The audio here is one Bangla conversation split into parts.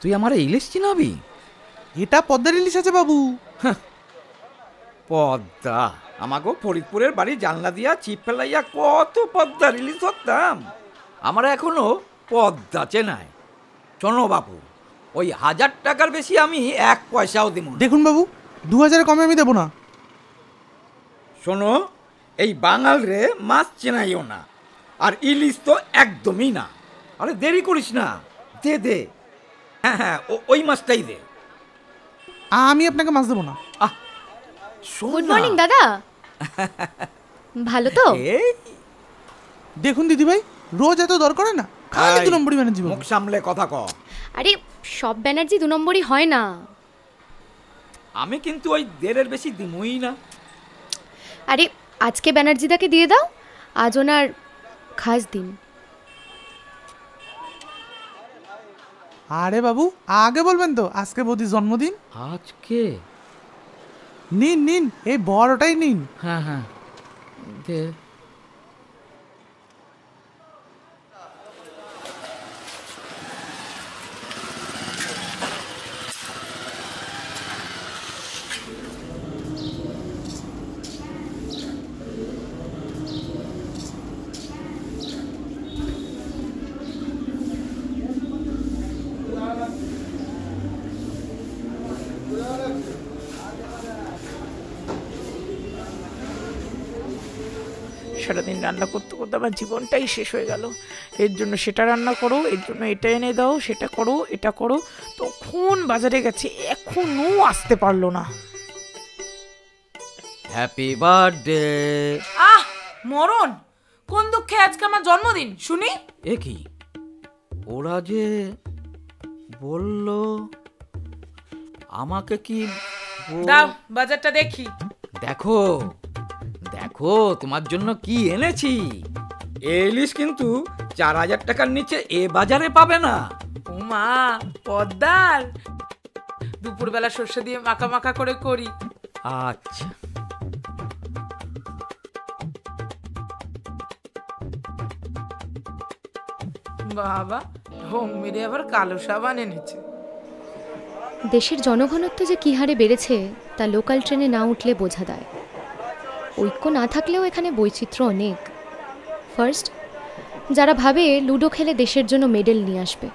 তুই আমার ইলিশ চিনাবি? এটা পদ্মার ইলিশ আছে বাবু। পদ্মা? আমাকেও ফরিদপুরের বাড়ি জানলা দিয়া চিপ ফেলাইয়া কত পদ্মা রিলিজ করতাম। আমরা এখনো পদ্মা চেনায়। শোনো বাবু, ওই 1000 টাকার বেশি আমি 1 পয়সাও দিব না। দেখুন বাবু, 2000 কমে আমি দেবো না। শোনো, এই বাঙাল রে মাছ চেনাইও না, আর ইলিশ তো একদমই না। আরে দেরি করিস না, দে দে। হ্যাঁ হ্যাঁ, ওই মাছটাই দে। আমি আপনাকে মাছ দেবো না। গুড মর্নিং দাদা। ভালো তো? দেখুন দিদি ভাই, রোজ এত দর করে না, খালি 2 নম্বরই ব্যানার্জি। মুখ সামলে কথা ক। আরে সব ব্যানার্জি 2 নম্বরই হয় না। আমি কিন্তু ওই 1.5-এর বেশি দিমই না। আরে আজকে ব্যানার্জিদাকে দিয়ে দাও, আজ ওনার খাস দিন। আরে বাবু, আগে বলবেন তো, আজকে বৌদির জন্মদিন। আজকে? নিন নিন, এই বড়টাই নিন। হ্যাঁ হ্যাঁ দে। সারাদিন রান্না করতে করতে আমার জীবনটাই শেষ হয়ে গেল। এর জন্য সেটা রান্না করো, এর জন্য এটা এনে দাও, সেটা করো, এটা করো। তখন বাজারে গেছে, এখনো আসতে পারলো না। Happy birthday. আহ মরণ, কোন দুঃখে আজকে আমার জন্মদিন শুনি? এ কি, ওরা যে বলল আমাকে কি? দাও বাজারটা দেখি। দেখো দেখো তোমার জন্য কি এনেছি। ইলিশ কিন্তু 4000 টাকার নিচে এ বাজারে পাবে না। ও মা, পদ্মার। দুপুরবেলা সর্ষে দিয়ে মাখা মাখা করে করি। আচ্ছা। বাবা, ঢং মেরে আবার কালো সাবান এনেছে। দেশের জনঘনত্ব যে কী হারে বেড়েছে তা লোকাল ট্রেনে না উঠলে বোঝা দেয়। ঐক্য না থাকলেও এখানে বৈচিত্র্য অনেক। ফার্স্ট, যারা ভাবে লুডো খেলে দেশের জন্য মেডেল নিয়ে আসবে।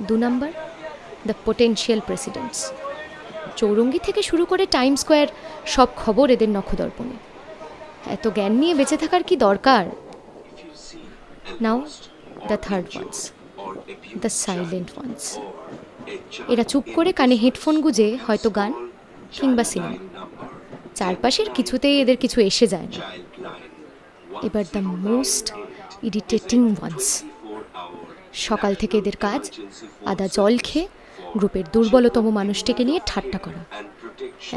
2 number, the potential presidents. Chowringhee থেকে শুরু করে টাইম স্কোয়ার, সব খবর এদের নখদর্পণে। এত জ্ঞান নিয়ে বেঁচে থাকার কি দরকার? Now the third ones, the silent ones. এরা চুপ করে কানে হেডফোন গুজে হয়তো গান কিংবা সিনেমা, চারপাশের কিছুতেই এদের কিছু এসে যায় না। এবার দ্য মোস্ট ইরিটেটিং ওয়ান্স। সকাল থেকে এদের কাজ আদা জল খেয়ে গ্রুপের দুর্বলতম মানুষটিকে নিয়ে ঠাট্টা করা,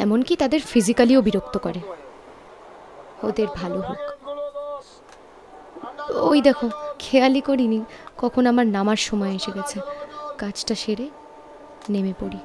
এমনকি তাদের ফিজিক্যালিও বিরক্ত করে। ওদের ভালো হোক। ওই দেখো, খেয়ালই করিনি কখন আমার নামার সময় এসে গেছে। কাজটা সেরে নেমে পড়ি।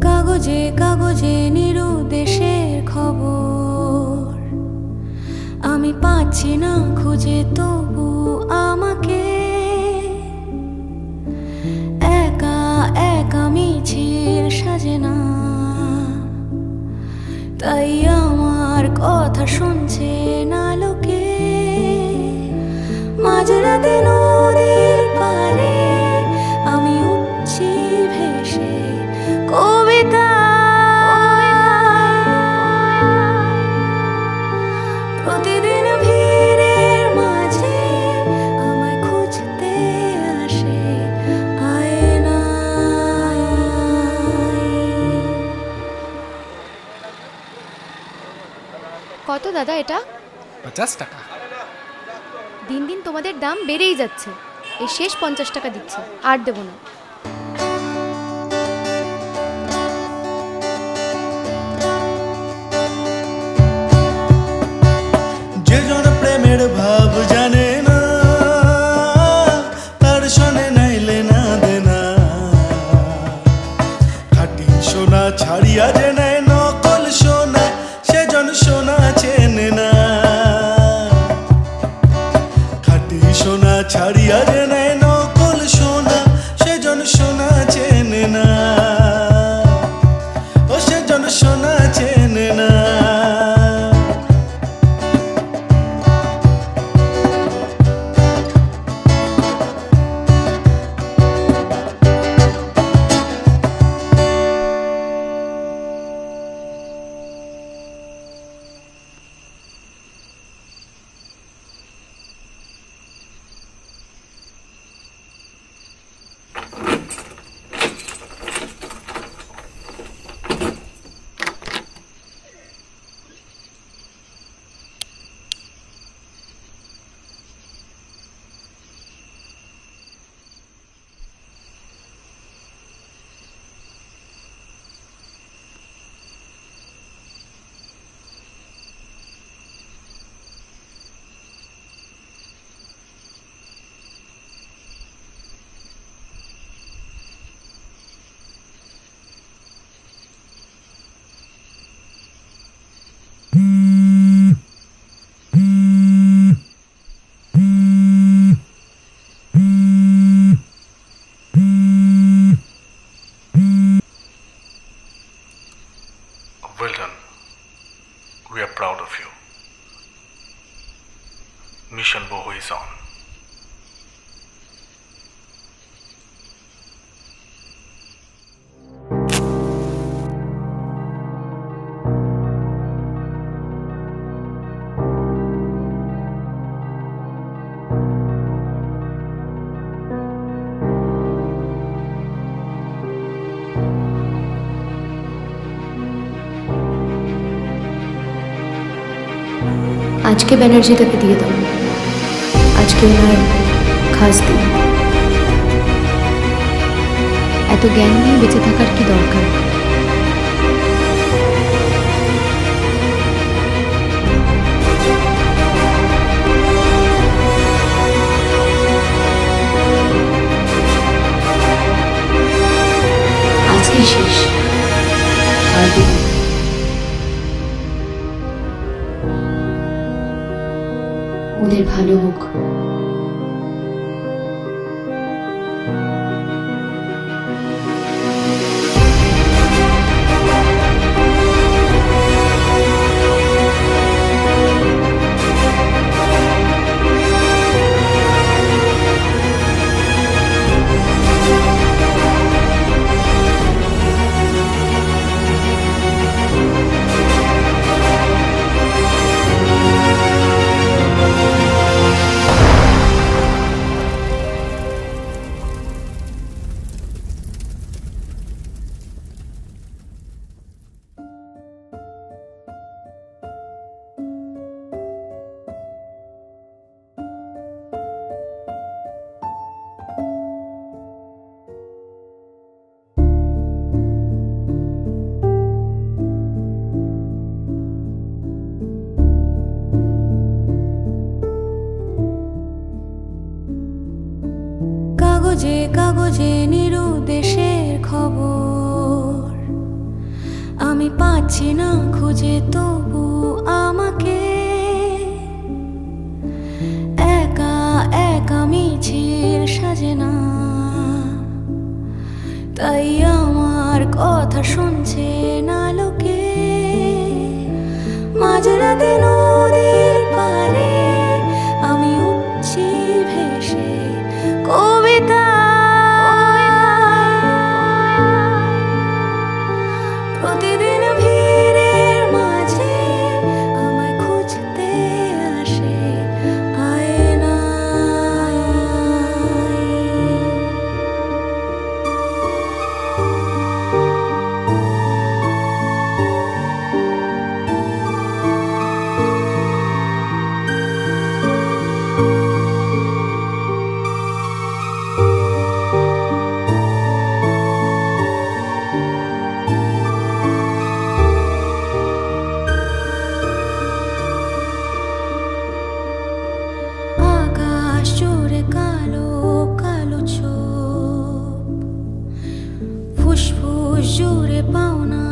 কাগজে কাগজে নিরু দেশের খবর আমি পাচ্ছি না খুঁজে, তবু আমাকে একা একা মিছিল সাজে না। তাই আমার কথা শুনছে না লোকে। মাঝরাতে নদীর পারে আমি উঠছি ভেসে কবিতা। প্রতিদিন ভিড়ের মাঝে আমায় খুঁজতে আসে আয়নায়। কত দাদা এটা? 50 টাকা। দিন দিন তোমাদের দাম বেড়েই যাচ্ছে। এই শেষ 50 টাকা দিচ্ছি, আর দেবো না। মনের ভাব জানে না, তার শোনে নাইলে না দেনা। খাঁটি সোনা ছাড়িয়া যে নেয় নকল সোনা, সেজন সোনা চেনে না। খাঁটি সোনা ছাড়িয়া যে নেয় নকল সোনা, সেজন সোনা চেনে না, ও সেজন সোনা চেনে না। Well done. We are proud of you. Mission Boho is on. আজকে ব্যানার্জিটাকে দিয়ে দাও, আজকে ওনার খাস দিন। এত জ্ঞান নিয়ে বেঁচে থাকার কি দরকার? আজকে শেষ, আর দিন ওদের ভালো হোক। কাগজে কাগজে নিরু দেশের খবর আমি পাচ্ছি না খুঁজে, তবু আমাকে একা একা মিছিল সাজে না। তাই আমার কথা শুনছে না লোকে। মাঝরাতে নদীর পারে আমি উঠছি ভেসে কবিতা। প্রতিদিন ভিড়ের মাঝে আমায় খুঁজতে আসে আয়নায়। আকাশ জুড়ে কালো কালো ছোপ ফুসফুস জুড়ে পাওনা